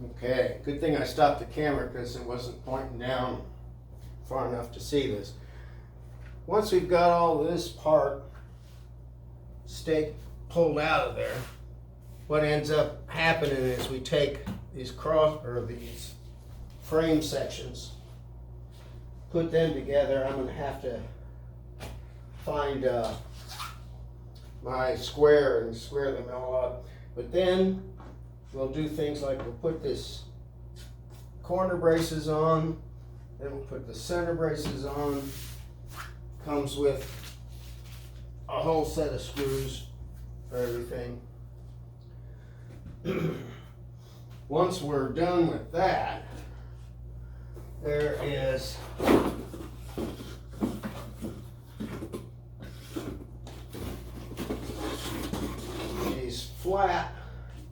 Okay, good thing I stopped the camera because it wasn't pointing down far enough to see this. Once we've got all this part stake pulled out of there, what ends up happening is we take these these frame sections, put them together. I'm gonna have to find my square and square them all up. But then we'll do things like we'll put this corner braces on, then we'll put the center braces on. Comes with a whole set of screws for everything. Once we're done with that, there is these flat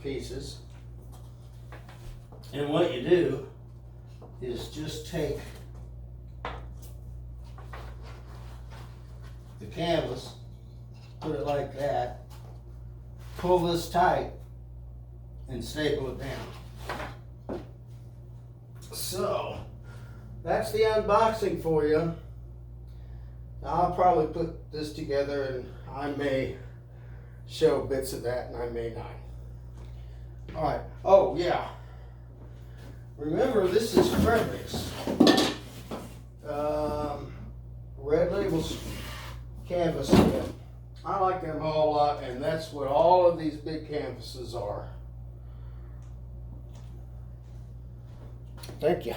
pieces, and what you do is just take the canvas, put it like that, pull this tight, and staple it down. So that's the unboxing for you. I'll probably put this together, and I may show bits of that and I may not. All right. Oh yeah, remember this is Fredrix Red Label canvas kit. I like them a whole lot, and that's what all of these big canvases are. Thank you.